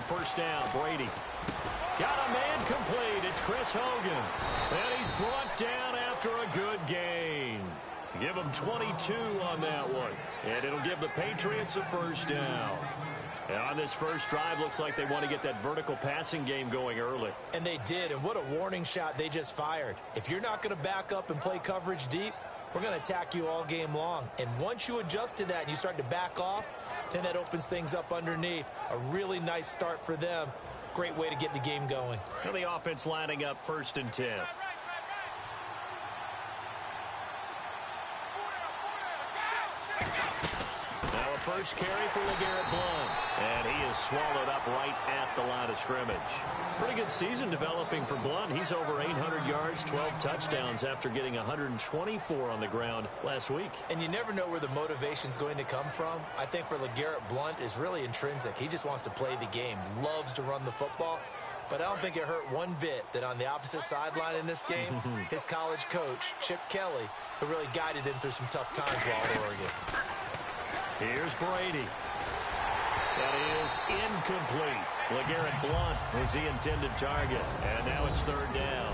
first down. Brady. Got a man complete. It's Chris Hogan. And he's brought down after a good gain. Give him 22 on that one. And it'll give the Patriots a first down. And on this first drive, looks like they want to get that vertical passing game going early. And they did, and what a warning shot they just fired. If you're not going to back up and play coverage deep, we're going to attack you all game long. And once you adjust to that and you start to back off, then that opens things up underneath. A really nice start for them. Great way to get the game going. And the offense lining up 1st and 10. Now a first carry for LeGarrette Blount. And he is swallowed up right at the line of scrimmage. Pretty good season developing for Blount. He's over 800 yards, 12 touchdowns after getting 124 on the ground last week. And you never know where the motivation's going to come from. I think for LeGarrette Blount is really intrinsic. He just wants to play the game, loves to run the football. But I don't think it hurt one bit that on the opposite sideline in this game, his college coach, Chip Kelly, who really guided him through some tough times while at Oregon. Here's Brady. That is incomplete. LeGarrette Blount was the intended target. And now it's 3rd down.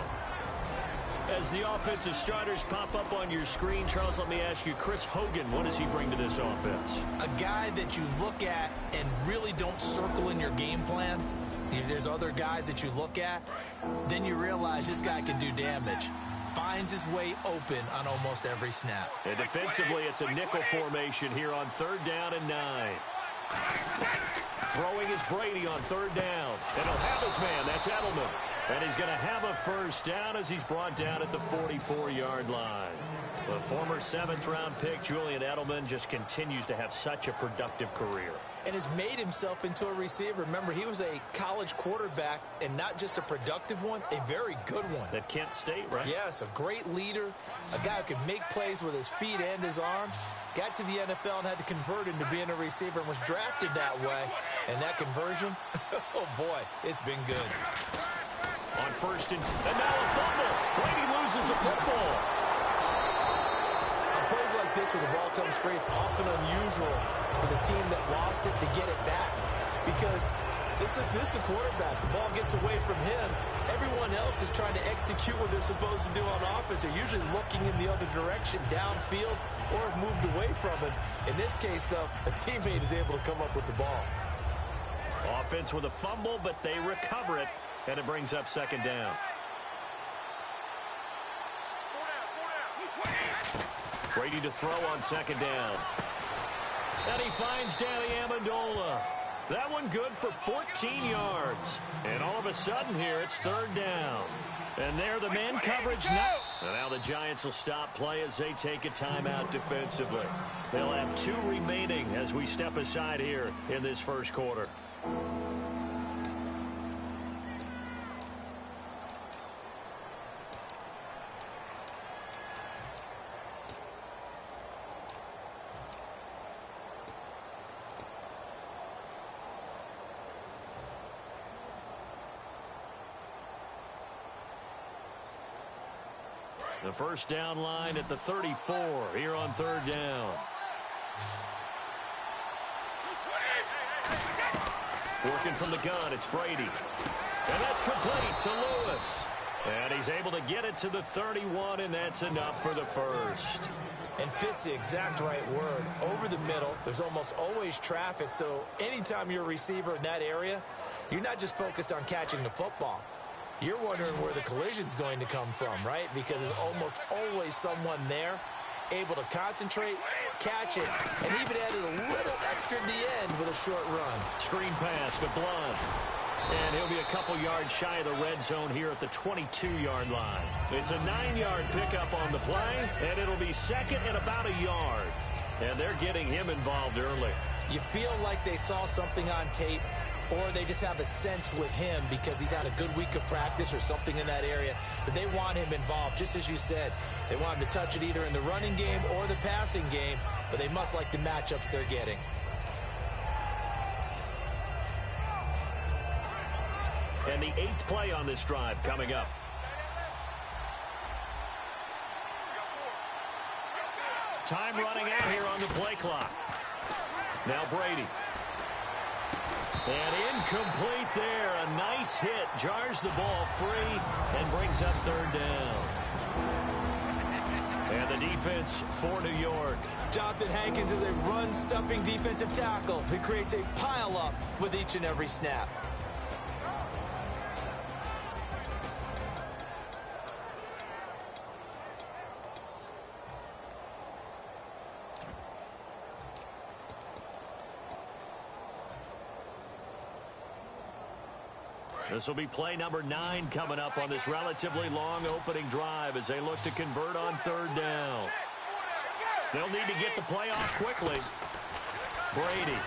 As the offensive starters pop up on your screen, Charles, let me ask you, Chris Hogan, what does he bring to this offense? A guy that you look at and really don't circle in your game plan. If there's other guys that you look at, then you realize this guy can do damage. Finds his way open on almost every snap. And defensively, it's a nickel formation here on 3rd down and 9. Throwing is Brady on 3rd down. And he'll have his man. That's Edelman. And he's going to have a first down as he's brought down at the 44-yard line. The former 7th-round pick, Julian Edelman, just continues to have such a productive career. And has made himself into a receiver. Remember, he was a college quarterback, and not just a productive one, a very good one. At Kent State, right? Yes, a great leader, a guy who could make plays with his feet and his arms. Got to the NFL and had to convert into being a receiver and was drafted that way. And that conversion, oh boy, it's been good. On 1st and now a fumble. Brady loses the football. On plays like this where the ball comes free, it's often unusual for the team that lost it to get it back. Because this is the quarterback. The ball gets away from him. Everyone else is trying to execute what they're supposed to do on offense. They're usually looking in the other direction, downfield, or have moved away from it. In this case, though, a teammate is able to come up with the ball. Offense with a fumble, but they recover it, and it brings up 2nd down. Brady to throw on 2nd down. And he finds Danny Amendola. That one good for 14 yards. And all of a sudden here, it's 3rd down. And there the man coverage now. And now the Giants will stop play as they take a timeout defensively. They'll have 2 remaining as we step aside here in this first quarter. The first down line at the 34 here on 3rd down. Working from the gun, it's Brady. And that's complete to Lewis. And he's able to get it to the 31, and that's enough for the first. And fits the exact right word. Over the middle, there's almost always traffic, so anytime you're a receiver in that area, you're not just focused on catching the football. You're wondering where the collision's going to come from, right? Because there's almost always someone there able to concentrate, catch it, and even added a little extra at the end with a short run. Screen pass to Blount. And he'll be a couple yards shy of the red zone here at the 22-yard line. It's a 9-yard pickup on the play, and it'll be 2nd and about a yard. And they're getting him involved early. You feel like they saw something on tape, or they just have a sense with him because he's had a good week of practice or something in that area that they want him involved. Just as you said, they want him to touch it either in the running game or the passing game, but they must like the matchups they're getting. And the 8th play on this drive coming up. Time running out here on the play clock. Now Brady. And incomplete there. A nice hit. Jars the ball free and brings up third down. And the defense for New York. Jonathan Hankins is a run-stuffing defensive tackle. He creates a pile-up with each and every snap. This will be play number 9 coming up on this relatively long opening drive as they look to convert on third down. They'll need to get the play off quickly. Brady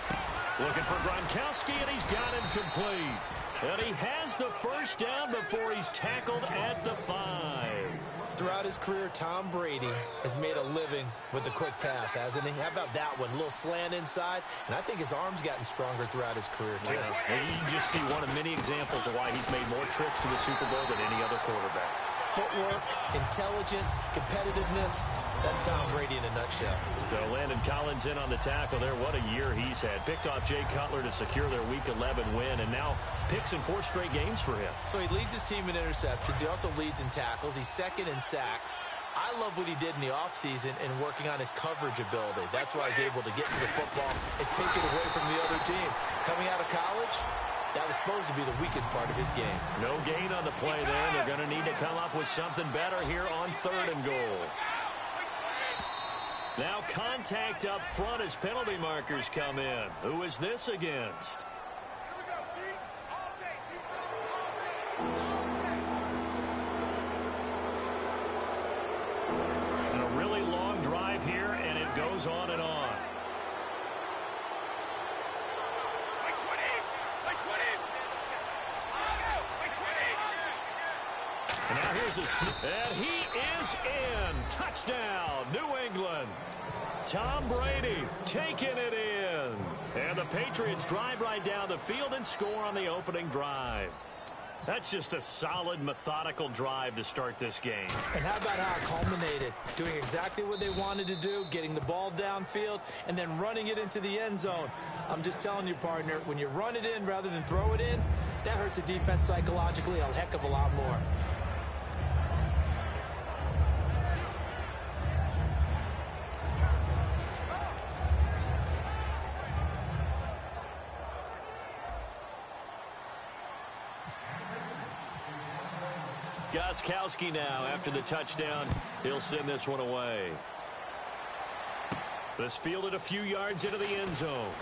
looking for Gronkowski, and he's got him complete. And he has the first down before he's tackled at the 5. Throughout his career, Tom Brady has made a living with the quick pass, hasn't he? How about that one? A little slant inside, and I think his arm's gotten stronger throughout his career, too. Yeah. And you just see one of many examples of why he's made more trips to the Super Bowl than any other quarterback. Footwork, intelligence, competitiveness, that's Tom Brady in a nutshell. So Landon Collins in on the tackle there. What a year he's had. Picked off Jay Cutler to secure their Week 11 win, and now picks in 4 straight games for him. So he leads his team in interceptions. He also leads in tackles. He's second in sacks. I love what he did in the offseason in working on his coverage ability. That's why he's able to get to the football and take it away from the other team. Coming out of college, that was supposed to be the weakest part of his game. No gain on the play there. They're going to need to come up with something better here on 3rd and goal. Now contact up front as penalty markers come in. Who is this against? And a really long drive here, and it goes on and on. And now here's a and he is in. Touchdown, New England. Tom Brady taking it in. And the Patriots drive right down the field and score on the opening drive. That's just a solid, methodical drive to start this game. And how about how it culminated? Doing exactly what they wanted to do, getting the ball downfield, and then running it into the end zone. I'm just telling you, partner, when you run it in rather than throw it in, that hurts a defense psychologically a heck of a lot more. Gostkowski now, after the touchdown, he'll send this one away. This fielded a few yards into the end zone.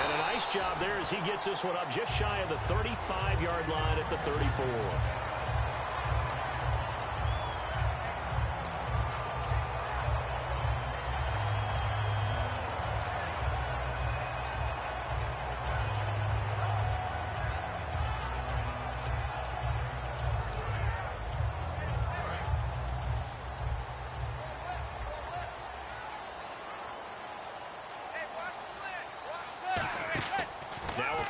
And a nice job there as he gets this one up just shy of the 35-yard line at the 34.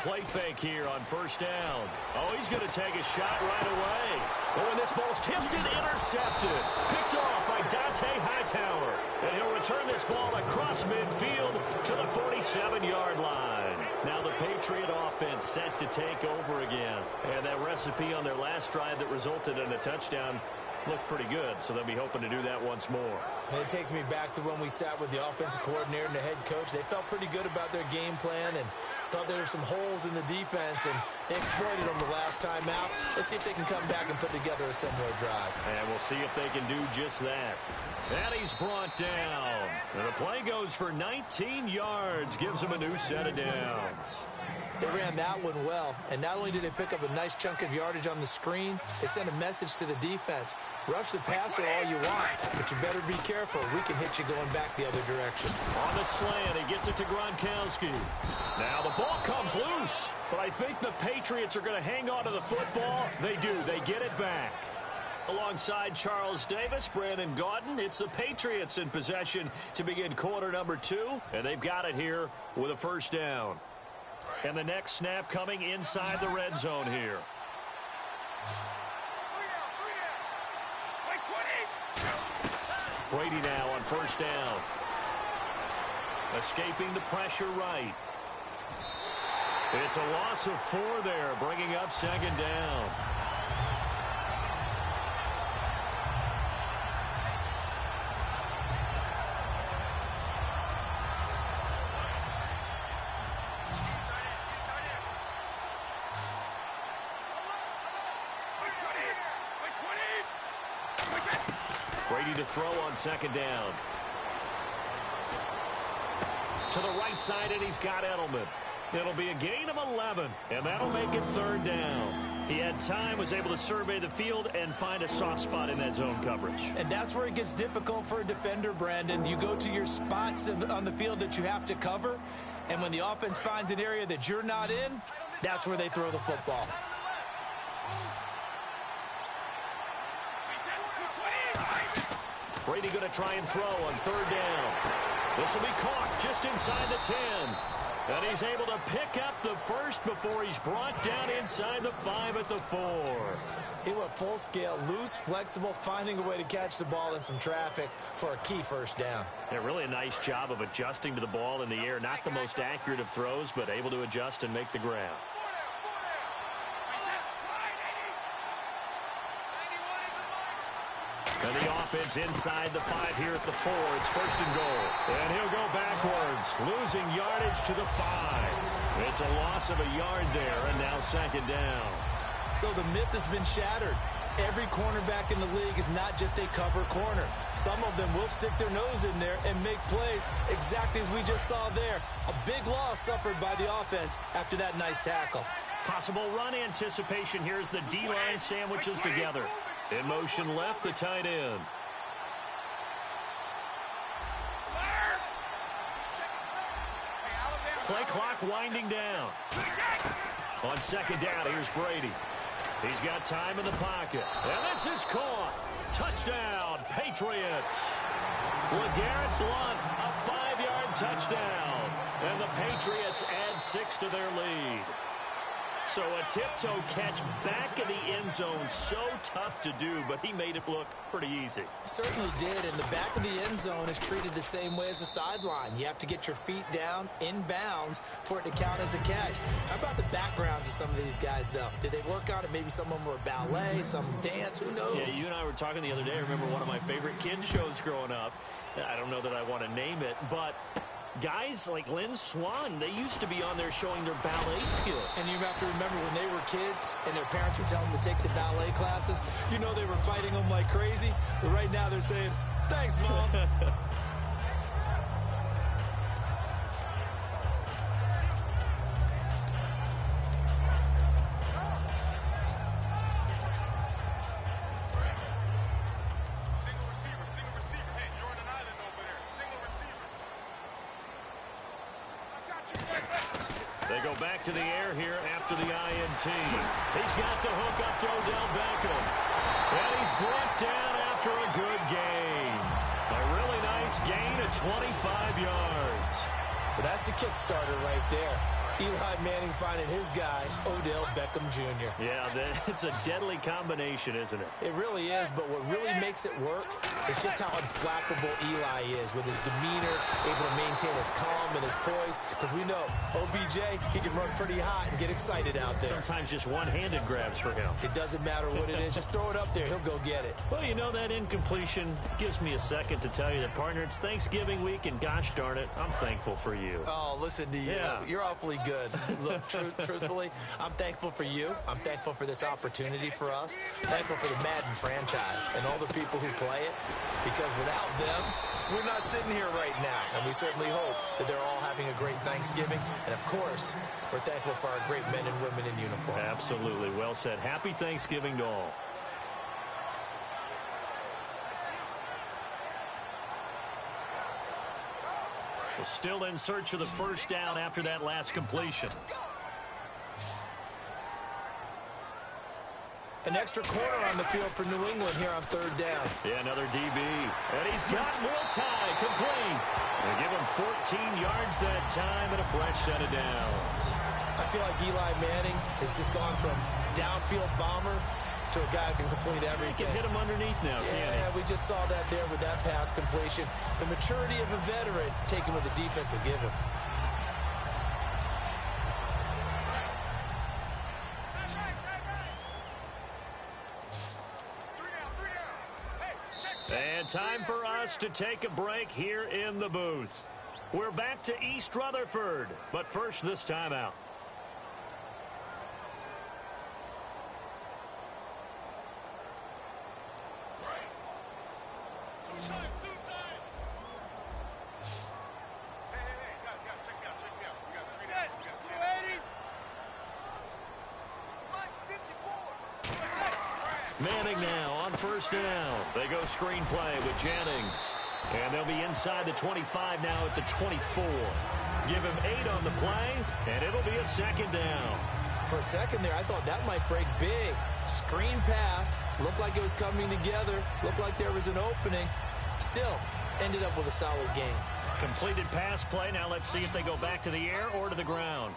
Play fake here on first down. Oh, he's going to take a shot right away. Oh, and this ball's tipped and intercepted. Picked off by Dante Hightower. And he'll return this ball across midfield to the 47-yard line. Now the Patriot offense set to take over again. And that recipe on their last drive that resulted in a touchdown looked pretty good, so they'll be hoping to do that once more. And it takes me back to when we sat with the offensive coordinator and the head coach. They felt pretty good about their game plan and thought there were some holes in the defense, and they exploited them the last time out. Let's see if they can come back and put together a similar drive. And we'll see if they can do just that. And he's brought down. And the play goes for 19 yards, gives him a new set of downs. They ran that one well, and not only did they pick up a nice chunk of yardage on the screen, they sent a message to the defense. Rush the passer all you want, but you better be careful. We can hit you going back the other direction. On the slant, he gets it to Gronkowski. Now the ball comes loose, but I think the Patriots are going to hang on to the football. They do. They get it back. Alongside Charles Davis, Brandon Gaudin, it's the Patriots in possession to begin quarter number 2, and they've got it here with a first down. And the next snap coming inside the red zone here. Brady now on first down. Escaping the pressure right. It's a loss of 4 there, bringing up second down. Brady to throw on second down. To the right side, and he's got Edelman. It'll be a gain of 11, and that'll make it third down. He had time, was able to survey the field and find a soft spot in that zone coverage. And that's where it gets difficult for a defender, Brandon. You go to your spots on the field that you have to cover, and when the offense finds an area that you're not in, that's where they throw the football. Brady going to try and throw on third down. This will be caught just inside the 10. And he's able to pick up the first before he's brought down inside the 5 at the 4. He went full scale, loose, flexible, finding a way to catch the ball in some traffic for a key first down. Yeah, really a nice job of adjusting to the ball in the air. Not the most accurate of throws, but able to adjust and make the grab. And the offense inside the 5 here at the 4. It's first and goal. And he'll go backwards, losing yardage to the 5. It's a loss of a yard there, and now second down. So the myth has been shattered. Every cornerback in the league is not just a cover corner. Some of them will stick their nose in there and make plays exactly as we just saw there. A big loss suffered by the offense after that nice tackle. Possible run anticipation here as the D-line sandwiches together. In motion left, the tight end. Play clock winding down. On second down, here's Brady. He's got time in the pocket. And this is caught. Touchdown, Patriots. LeGarrette Blount, a 5-yard touchdown. And the Patriots add 6 to their lead. So a tiptoe catch back in the end zone, so tough to do, but he made it look pretty easy. Certainly did, and the back of the end zone is treated the same way as the sideline. You have to get your feet down in bounds for it to count as a catch. How about the backgrounds of some of these guys, though? Did they work on it? Maybe some of them were ballet, some dance, who knows? Yeah, you and I were talking the other day. I remember one of my favorite kids shows growing up. I don't know that I want to name it, but guys like Lynn Swan, they used to be on there showing their ballet skill. And you have to remember when they were kids and their parents would tell them to take the ballet classes, you know they were fighting them like crazy. But right now they're saying, thanks, Mom. They go back to the air here after the INT. He's got the hook up to Odell Beckham. And he's brought down after a good gain. A really nice gain of 25 yards. Well, that's the kickstarter right there. Eli Manning finding his guy, Odell Beckham Jr. Yeah, it's a deadly combination, isn't it? It really is, but what really makes it work is just how unflappable Eli is with his demeanor, able to maintain his calm and his poise, because we know OBJ, he can run pretty hot and get excited out there. Sometimes just one-handed grabs for him. It doesn't matter what it is. Just throw it up there. He'll go get it. Well, you know, that incompletion gives me a second to tell you that, partner, it's Thanksgiving week, and gosh darn it, I'm thankful for you. Oh, listen to you. Yeah. You're awfully good. Look, truthfully, I'm thankful for you. I'm thankful for this opportunity for us. Thankful for the Madden franchise and all the people who play it, because without them, we're not sitting here right now. And we certainly hope that they're all having a great Thanksgiving. And, of course, we're thankful for our great men and women in uniform. Absolutely. Well said. Happy Thanksgiving to all. Well, still in search of the first down after that last completion. An extra corner on the field for New England here on third down. Yeah, another DB. And he's got Will Tye complete. They give him 14 yards that time and a fresh set of downs. I feel like Eli Manning has just gone from downfield bomber to a guy who can complete everything. He can hit him underneath now, can't he? Yeah, we just saw that there with that pass completion. The maturity of a veteran taken with the defense will give him. And time for us to take a break here in the booth. We're back to East Rutherford, but first this timeout. Manning now on first down. They go screenplay with Jennings. And they'll be inside the 25 now at the 24. Give him 8 on the play, and it'll be a second down. For a second there, I thought that might break big. Screen pass. Looked like it was coming together. Looked like there was an opening. Still, ended up with a solid gain. Completed pass play. Now let's see if they go back to the air or to the ground.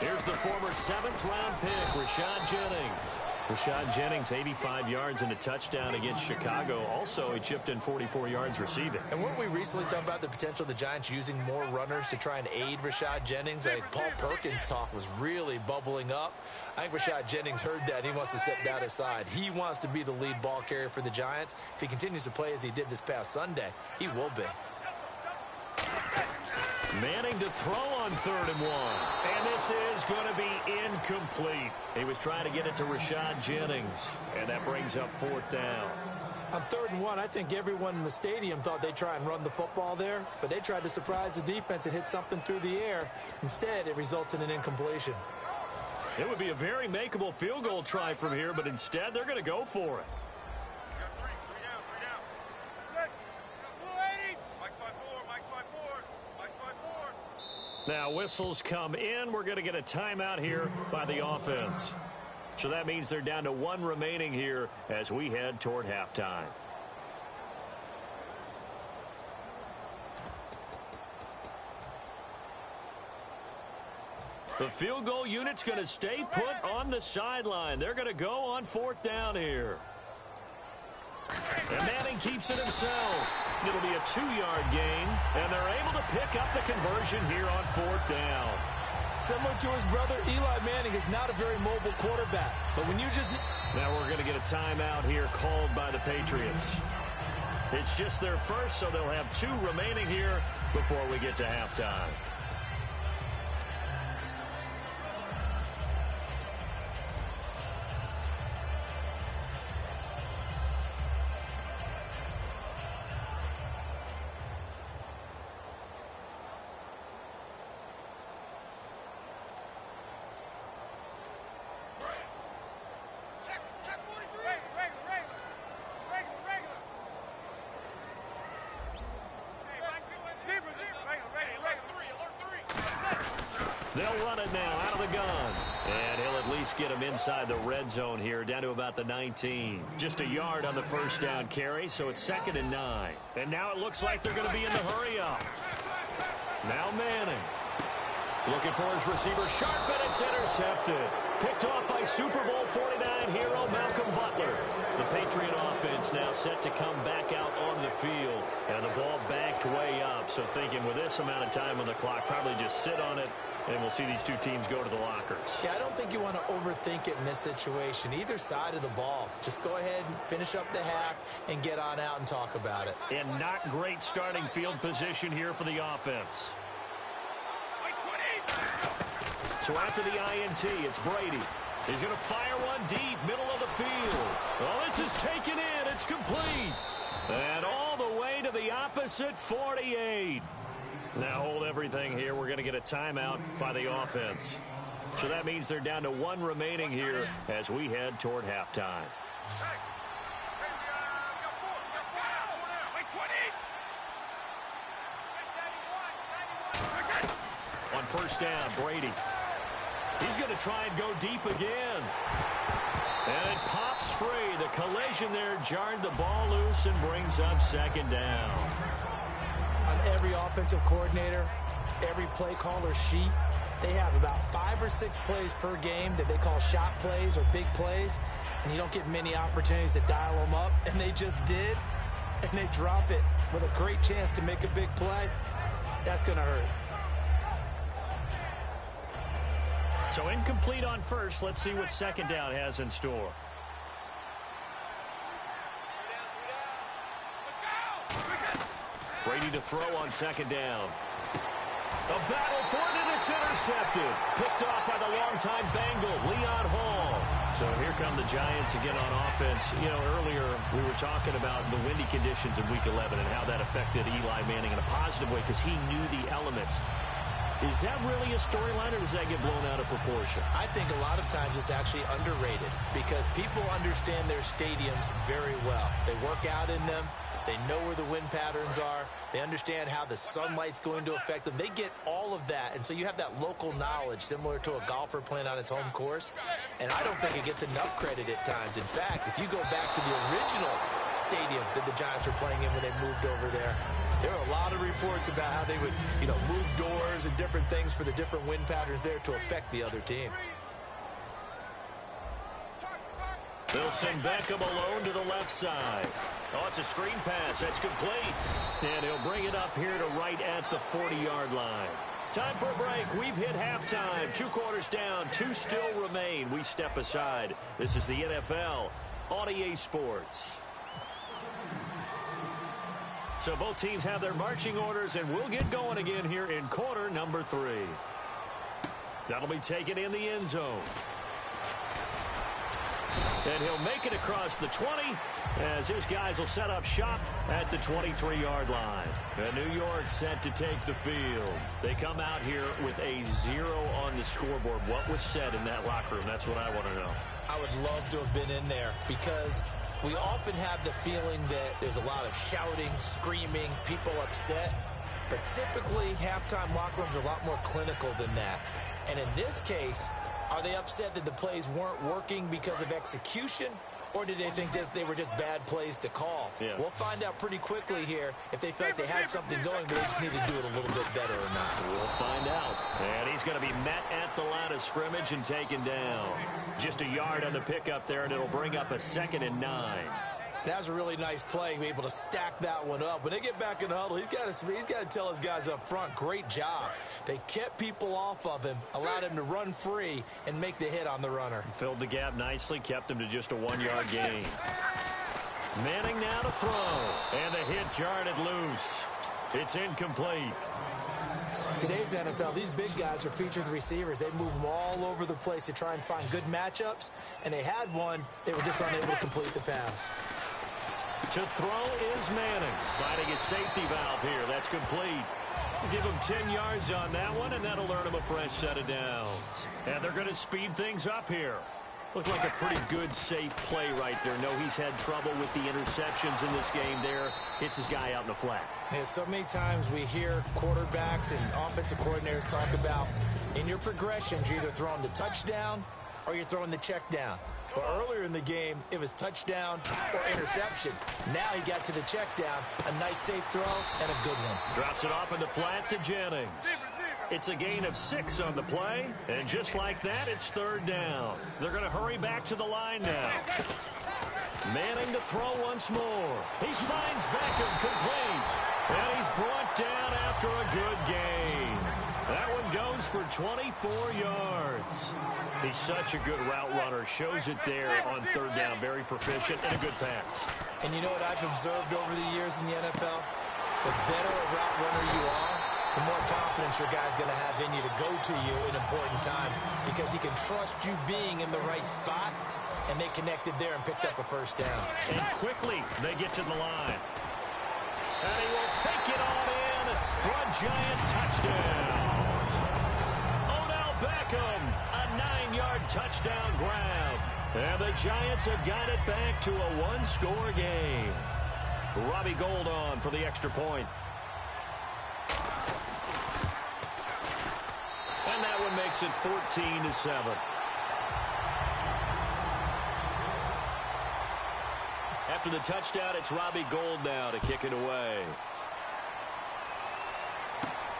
Here's the former 7th-round pick, Rashad Jennings. Rashad Jennings, 85 yards and a touchdown against Chicago. Also, he chipped in 44 yards receiving. And weren't we recently talking about the potential of the Giants using more runners to try and aid Rashad Jennings? I think Paul Perkins' talk was really bubbling up. I think Rashad Jennings heard that. He wants to set that aside. He wants to be the lead ball carrier for the Giants. If he continues to play as he did this past Sunday, he will be. Manning to throw on 3rd and 1. And this is going to be incomplete. He was trying to get it to Rashad Jennings. And that brings up 4th down. On 3rd and 1, I think everyone in the stadium thought they'd try and run the football there. But they tried to surprise the defense and hit something through the air. Instead, it results in an incompletion. It would be a very makeable field goal try from here, but instead they're going to go for it. Now whistles come in. We're going to get a timeout here by the offense. So that means they're down to 1 remaining here as we head toward halftime. The field goal unit's going to stay put on the sideline. They're going to go on 4th down here. And Manning keeps it himself. It'll be a 2-yard gain, and they're able to pick up the conversion here on 4th down. Similar to his brother, Eli Manning is not a very mobile quarterback. But when you just... Now we're going to get a timeout here called by the Patriots. It's just their first, so they'll have 2 remaining here before we get to halftime. They'll run it now out of the gun. And he'll at least get him inside the red zone here, down to about the 19. Just a yard on the first down carry, so it's 2nd and 9. And now it looks like they're going to be in the hurry-up. Now Manning. Looking for his receiver, Sharp, and it's intercepted. Picked off by Super Bowl 49 hero Malcolm Butler. The Patriot offense now set to come back out on the field. And the ball backed way up, so thinking with this amount of time on the clock, probably just sit on it, and we'll see these 2 teams go to the lockers. Yeah, I don't think you want to overthink it in this situation. Either side of the ball. Just go ahead and finish up the half and get on out and talk about it. And not great starting field position here for the offense. So after the INT, it's Brady. He's going to fire one deep, middle of the field. Well, this is taken in. It's complete. And all the way to the opposite 48. Now hold everything here. We're going to get a timeout by the offense. So that means they're down to 1 remaining here as we head toward halftime. On first down, Brady. He's going to try and go deep again. And it pops free. The collision there jarred the ball loose and brings up second down. On every offensive coordinator, every play caller sheet, they have about 5 or 6 plays per game that they call shot plays or big plays, and you don't get many opportunities to dial them up, and they just did, and they drop it with a great chance to make a big play. That's going to hurt. So incomplete on first. Let's see what second down has in store. Brady to throw on second down. A battle for it, and it's intercepted. Picked off by the longtime Bengal, Leon Hall. So here come the Giants again on offense. You know, earlier we were talking about the windy conditions in Week 11 and how that affected Eli Manning in a positive way because he knew the elements. Is that really a storyline, or does that get blown out of proportion? I think a lot of times it's actually underrated because people understand their stadiums very well. They work out in them. They know where the wind patterns are. They understand how the sunlight's going to affect them. They get all of that, and so you have that local knowledge similar to a golfer playing on his home course, and I don't think it gets enough credit at times. In fact, if you go back to the original stadium that the Giants were playing in when they moved over there are a lot of reports about how they would, move doors and different things for the different wind patterns there to affect the other team. They'll send Beckham alone to the left side. Oh, it's a screen pass. That's complete. And he'll bring it up here to right at the 40-yard line. Time for a break. We've hit halftime. 2 quarters down. 2 still remain. We step aside. This is the NFL on EA Sports. So both teams have their marching orders, and we'll get going again here in quarter number 3. That'll be taken in the end zone. And he'll make it across the 20 as his guys will set up shop at the 23-yard line. And New York set to take the field. They come out here with a 0 on the scoreboard. What was said in that locker room? That's what I want to know. I would love to have been in there because we often have the feeling that there's a lot of shouting, screaming, people upset. But typically, halftime locker rooms are a lot more clinical than that. And in this case, are they upset that the plays weren't working because of execution, or did they think they were just bad plays to call? Yeah. We'll find out pretty quickly here if they felt they had something going, but they just need to do it a little bit better or not. We'll find out. And he's going to be met at the line of scrimmage and taken down. Just a yard on the pickup there, and it'll bring up a 2nd and 9. That was a really nice play, to be able to stack that one up. When they get back in the huddle, he's got to tell his guys up front, great job. They kept people off of him, allowed him to run free, and make the hit on the runner. Filled the gap nicely, kept him to just a 1-yard gain. Manning now to throw, and the hit jarred it loose. It's incomplete. Today's NFL, these big guys are featured receivers. They move them all over the place to try and find good matchups, and they had one. They were just unable to complete the pass. To throw is Manning, finding his safety valve here. That's complete. Give him 10 yards on that one, and that'll earn him a fresh set of downs. And they're going to speed things up here. Looked like a pretty good, safe play right there. No, he's had trouble with the interceptions in this game there. Hits his guy out in the flat. Yeah, so many times we hear quarterbacks and offensive coordinators talk about in your progressions, you're either throwing the touchdown or you're throwing the check down. But earlier in the game, it was touchdown or interception. Now he got to the check down. A nice safe throw and a good one. Drops it off in the flat to Jennings. It's a gain of 6 on the play. And just like that, it's 3rd down. They're going to hurry back to the line now. Manning to throw once more. He finds Beckham complete. And he's brought down after a good gain. That one goes for 24 yards. He's such a good route runner. Shows it there on 3rd down. Very proficient and a good pass. And you know what I've observed over the years in the NFL? The better a route runner you are, the more confidence your guy's going to have in you to go to you in important times because he can trust you being in the right spot, and they connected there and picked up a 1st down. And quickly they get to the line. And he will take it on in for a Giant touchdown. Odell Beckham, a 9-yard touchdown grab. And the Giants have got it back to a 1-score game. Robbie Gould on for the extra point. And that one makes it 14-7. After the touchdown, it's Robbie Gould now to kick it away.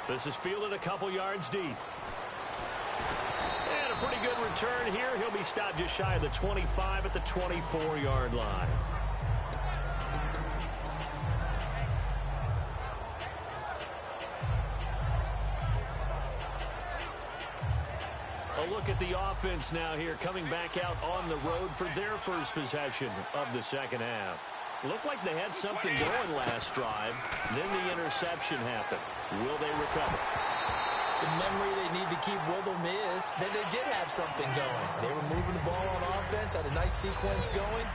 This is fielded a couple yards deep. And a pretty good return here. He'll be stopped just shy of the 25 at the 24-yard line. A look at the offense now here, coming back out on the road for their first possession of the second half. Looked like they had something going last drive. Then the interception happened. Will they recover? The memory they need to keep with them is that they did have something going. They were moving the ball on offense, had a nice sequence going.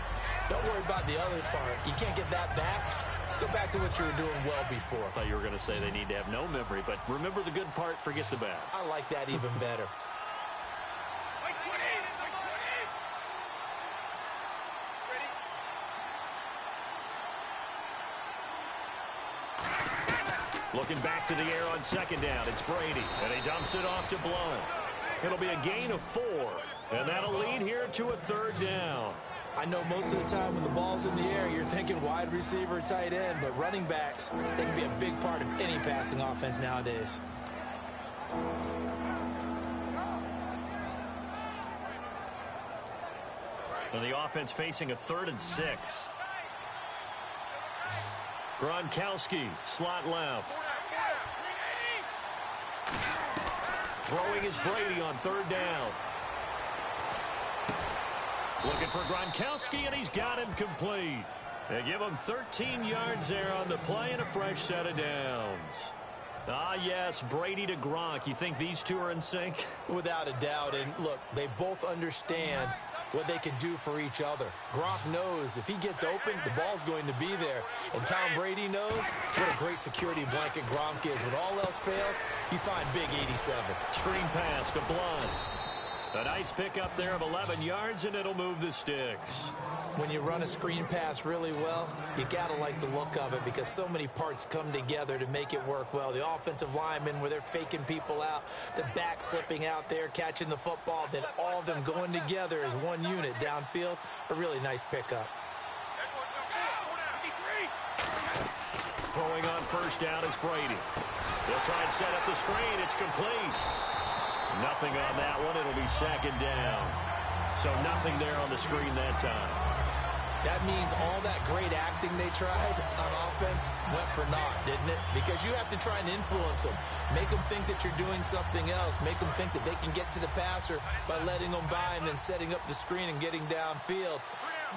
Don't worry about the other part. You can't get that back. Let's go back to what you were doing well before. I thought you were going to say they need to have no memory, but remember the good part, forget the bad. I like that even better. Looking back to the air on second down, it's Brady, and he dumps it off to Blount. It'll be a gain of 4, and that'll lead here to a third down. I know most of the time when the ball's in the air, you're thinking wide receiver, tight end, but running backs, they can be a big part of any passing offense nowadays. And the offense facing a 3rd and 6. Gronkowski, slot left. Throwing is Brady on 3rd down. Looking for Gronkowski, and he's got him complete. They give him 13 yards there on the play and a fresh set of downs. Ah, yes, Brady to Gronk. You think these two are in sync? Without a doubt. And look, they both understand what they can do for each other. Gronk knows if he gets open, the ball's going to be there. And Tom Brady knows what a great security blanket Gronk is. When all else fails, you find big 87. Screen pass to Blount. A nice pickup there of 11 yards, and it'll move the sticks. When you run a screen pass really well, you got to like the look of it because so many parts come together to make it work well. The offensive linemen, where they're faking people out, the back slipping out there, catching the football, then all of them going together as one unit downfield, a really nice pickup. Throwing on first down is Brady. They'll try and set up the screen. It's complete. Nothing on that one. It'll be second down. So nothing there on the screen that time. That means all that great acting they tried on offense went for naught, didn't it? Because you have to try and influence them. Make them think that you're doing something else. Make them think that they can get to the passer by letting them by and then setting up the screen and getting downfield.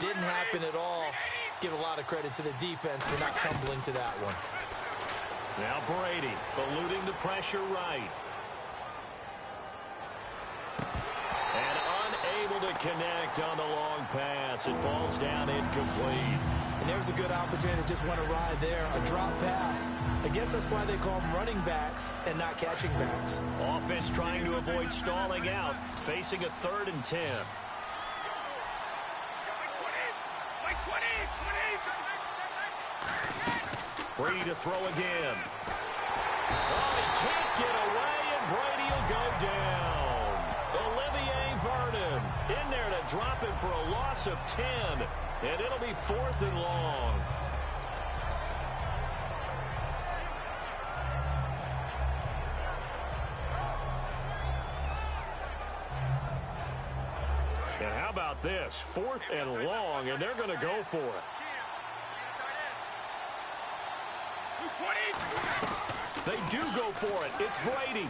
Didn't happen at all. Give a lot of credit to the defense for not tumbling to that one. Now Brady eluding the pressure right. And unable to connect on the long pass. It falls down incomplete. And there's a good opportunity to just want to ride there. A drop pass. I guess that's why they call them running backs and not catching backs. Offense trying to avoid stalling out. Facing a 3rd and 10. Brady to throw again. Oh, he can't get away, and Brady will go down. Olivier Vernon in there to drop him for a loss of 10, and it'll be 4th and long. And how about this? 4th and long, and they're going to go for it. They do go for it. It's Brady.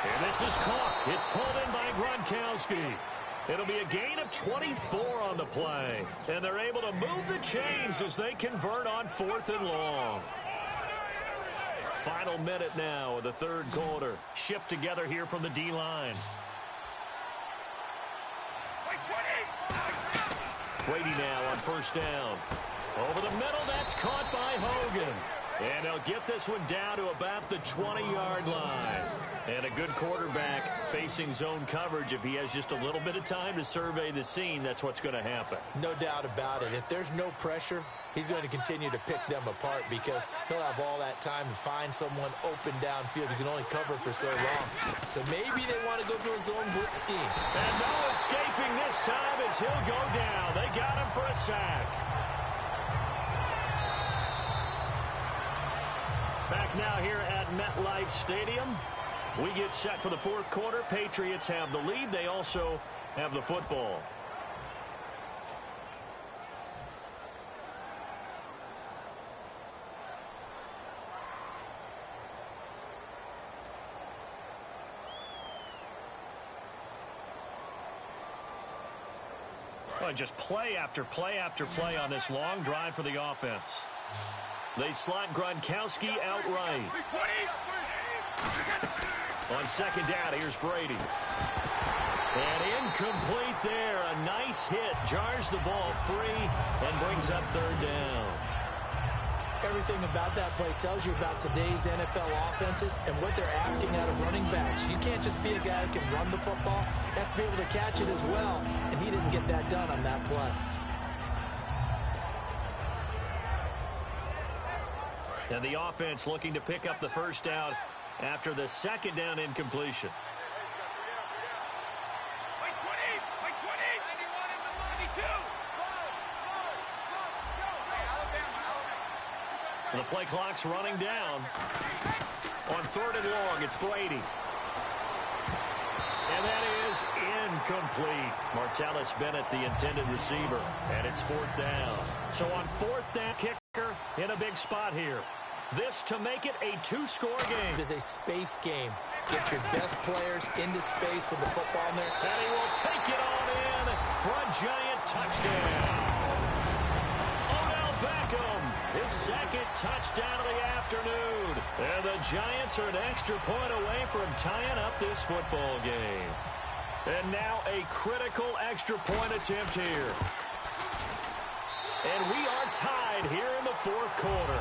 And this is caught. It's pulled in by Gronkowski. It'll be a gain of 24 on the play. And they're able to move the chains as they convert on 4th and long. Final minute now of the 3rd quarter. Shift together here from the D-line. Brady now on first down. Over the middle, that's caught by Hogan. And they'll get this one down to about the 20-yard line. And a good quarterback facing zone coverage. If he has just a little bit of time to survey the scene, that's what's going to happen. No doubt about it. If there's no pressure, he's going to continue to pick them apart because he'll have all that time to find someone open downfield. You can only cover for so long. So maybe they want to go to a zone blitz scheme. And no escaping this time as he'll go down. They got him for a sack. Back now here at MetLife Stadium. We get set for the fourth quarter. Patriots have the lead. They also have the football. Well, just play after play after play on this long drive for the offense. They slot Gronkowski outright. On second down, here's Brady. And incomplete there. A nice hit. Jars the ball free and brings up third down. Everything about that play tells you about today's NFL offenses and what they're asking out of running backs. You can't just be a guy who can run the football. You have to be able to catch it as well. And he didn't get that done on that play. And the offense looking to pick up the first down after the second down incompletion. The play clock's running down. On third and long, it's Brady. And that is incomplete. Martellus Bennett, the intended receiver. And it's fourth down. So on fourth down, kicker in a big spot here. This to make it a two-score game. It is a space game. Get your best players into space with the football in there. And he will take it on in for a giant touchdown. Odell Beckham, his second touchdown of the afternoon. And the Giants are an extra point away from tying up this football game. And now a critical extra point attempt here. And we are tied here in the fourth quarter.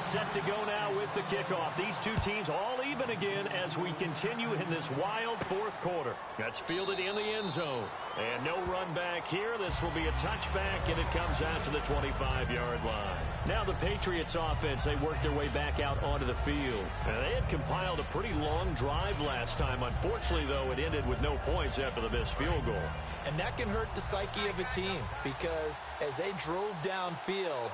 Set to go now with the kickoff. These two teams all even again as we continue in this wild fourth quarter. That's fielded in the end zone. And no run back here. This will be a touchback, and it comes out to the 25-yard line. Now the Patriots offense, they worked their way back out onto the field. And they had compiled a pretty long drive last time. Unfortunately, though, it ended with no points after the missed field goal. And that can hurt the psyche of a team because as they drove downfield,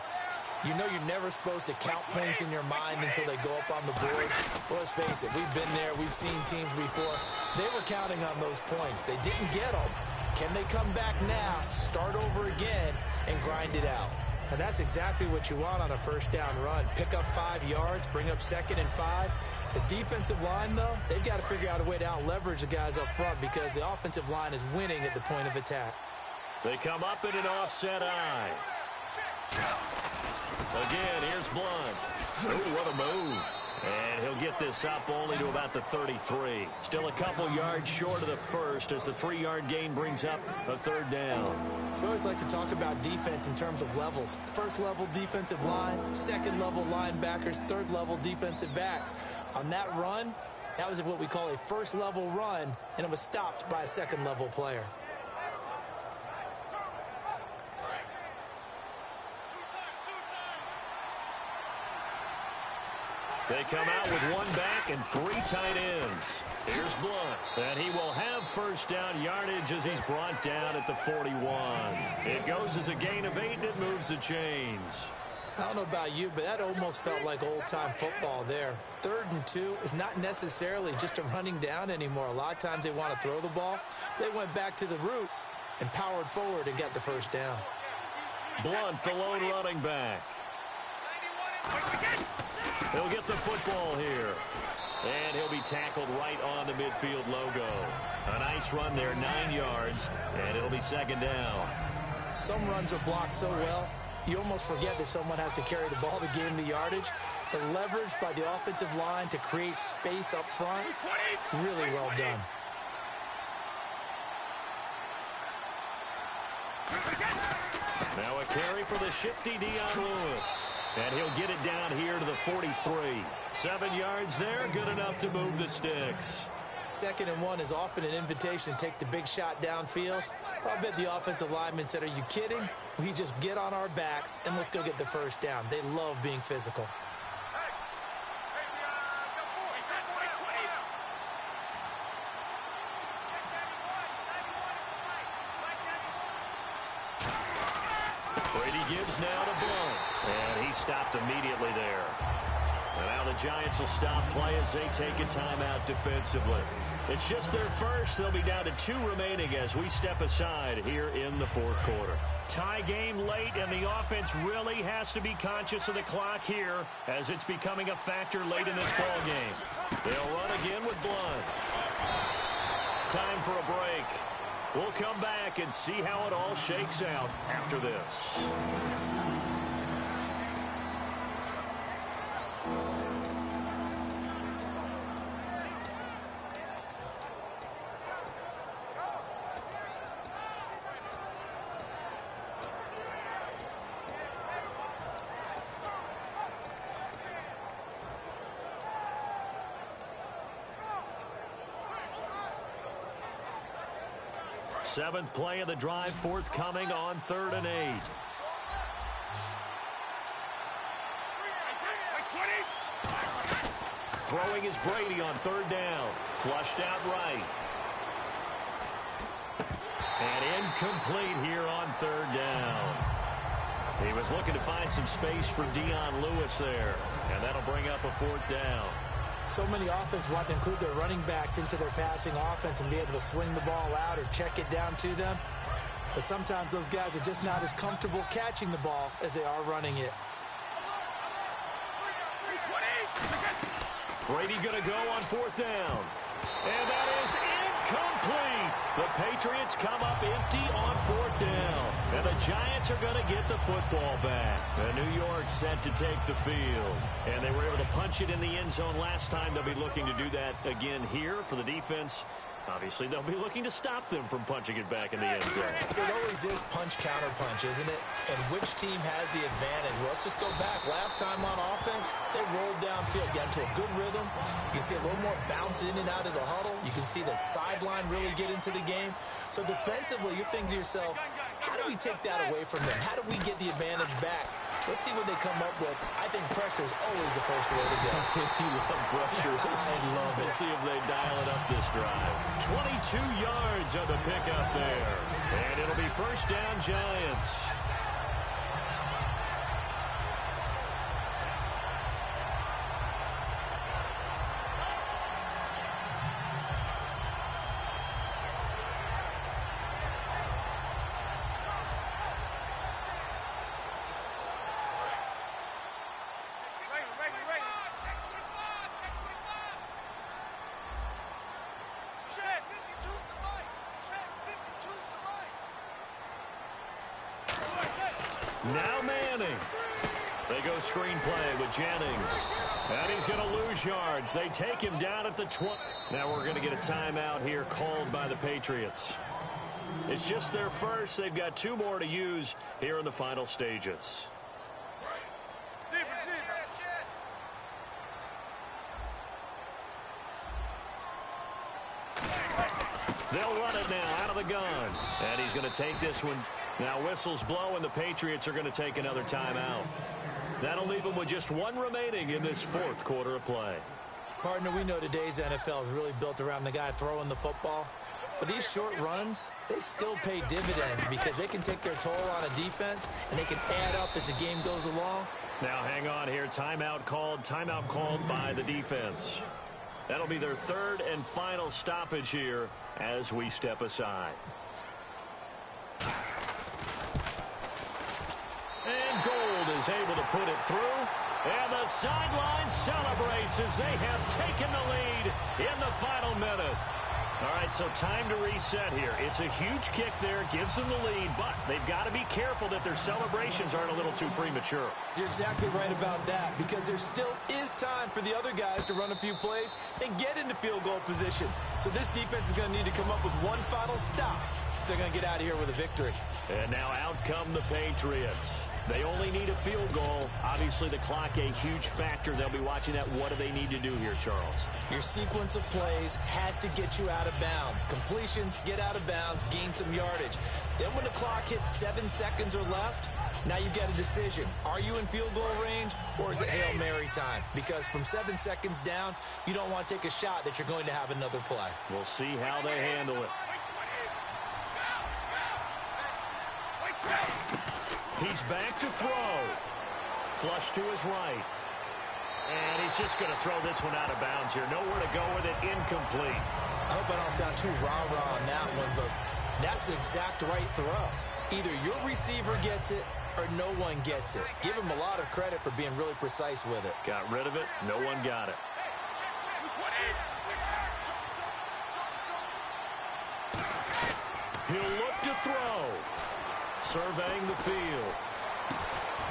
you know you're never supposed to count points in your mind until they go up on the board. Well, let's face it, we've been there. We've seen teams before. They were counting on those points. They didn't get them. Can they come back now, start over again, and grind it out? And that's exactly what you want on a first down run. Pick up 5 yards, bring up 2nd and 5. The defensive line, though, they've got to figure out a way to out-leverage the guys up front because the offensive line is winning at the point of attack. They come up in an offset eye. Again, here's Blunt. Ooh, what a move. And he'll get this up only to about the 33. Still a couple yards short of the first as the 3-yard gain brings up a third down. We always like to talk about defense in terms of levels. First-level defensive line, second-level linebackers, third-level defensive backs. On that run, that was what we call a first-level run, and it was stopped by a second-level player. They come out with 1 back and 3 tight ends. Here's Blunt. And he will have first down yardage as he's brought down at the 41. It goes as a gain of 8, and it moves the chains. I don't know about you, but that almost felt like old-time football there. 3rd and 2 is not necessarily just a running down anymore. A lot of times they want to throw the ball. They went back to the roots and powered forward and got the first down. Blunt, the lone running back. He'll get the football here. And he'll be tackled right on the midfield logo. A nice run there, 9 yards, and it'll be 2nd down. Some runs are blocked so well, you almost forget that someone has to carry the ball to gain the yardage. The leverage by the offensive line to create space up front, really well done. Now a carry for the shifty Dion Lewis. And he'll get it down here to the 43. 7 yards there, good enough to move the sticks. 2nd and 1 is often an invitation to take the big shot downfield. I bet the offensive lineman said, are you kidding? We just get on our backs and let's go get the first down. They love being physical. now to Blunt. And he stopped immediately there. And now the Giants will stop play as they take a timeout defensively. It's just their first. They'll be down to 2 remaining as we step aside here in the fourth quarter. Tie game late, and the offense really has to be conscious of the clock here as it's becoming a factor late in this ball game. They'll run again with Blunt. Time for a break. We'll come back and see how it all shakes out after this. Seventh play of the drive forthcoming on 3rd and 8. Throwing is Brady on 3rd down. Flushed out right. And incomplete here on 3rd down. He was looking to find some space for Dion Lewis there. And that'll bring up a 4th down. So many offense want to include their running backs into their passing offense and be able to swing the ball out or check it down to them. But sometimes those guys are just not as comfortable catching the ball as they are running it. Brady going to go on 4th down. And that is incomplete. The Patriots come up empty on 4th down. And the Giants are going to get the football back. And New York set to take the field. And they were able to punch it in the end zone last time. They'll be looking to do that again here for the defense. Obviously, they'll be looking to stop them from punching it back in the end zone. It always is punch-counter-punch, isn't it? And which team has the advantage? Well, let's just go back. Last time on offense, they rolled downfield, got into a good rhythm. You can see a little more bounce in and out of the huddle. You can see the sideline really get into the game. So defensively, you're thinking to yourself, how do we take that away from them? How do we get the advantage back? Let's see what they come up with. I think pressure is always the first way to go. You love pressure. I love it. We'll see if they dial it up this drive. 22 yards on the pickup there. And it'll be 1st down Giants. Now Manning. They go screen play with Jennings. And he's going to lose yards. They take him down at the 20. Now we're going to get a timeout here called by the Patriots. It's just their first. They've got 2 more to use here in the final stages. They'll run it now out of the gun. And he's going to take this one. Now whistles blow, and the Patriots are going to take another timeout. That'll leave them with just 1 remaining in this 4th quarter of play. Partner, we know today's NFL is really built around the guy throwing the football. But these short runs, they still pay dividends because they can take their toll on a defense, and they can add up as the game goes along. Now hang on here. Timeout called by the defense. That'll be their 3rd and final stoppage here as we step aside. And Gold is able to put it through. And the sideline celebrates as they have taken the lead in the final minute. All right, so time to reset here. It's a huge kick there, gives them the lead, but they've got to be careful that their celebrations aren't a little too premature. You're exactly right about that, because there still is time for the other guys to run a few plays and get into field goal position. So this defense is going to need to come up with one final stop if they're going to get out of here with a victory. And now out come the Patriots. They only need a field goal. Obviously, the clock a huge factor. They'll be watching that. What do they need to do here, Charles? Your sequence of plays has to get you out of bounds. Completions, get out of bounds, gain some yardage. Then when the clock hits 7 seconds or left, now you've got a decision. Are you in field goal range, or is it Hail Mary time? Because from 7 seconds down, you don't want to take a shot that you're going to have another play. We'll see how they handle it. He's back to throw. Flush to his right. And he's just going to throw this one out of bounds here. Nowhere to go with it. Incomplete. I hope I don't sound too rah-rah on that one, but that's the exact right throw. Either your receiver gets it or no one gets it. Give him a lot of credit for being really precise with it. Got rid of it. No one got it. He'll look to throw. Surveying the field.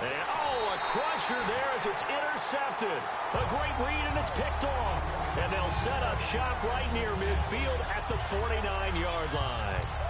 And, a crusher there as it's intercepted. A great read, and it's picked off. And they'll set up shop right near midfield at the 49-yard line.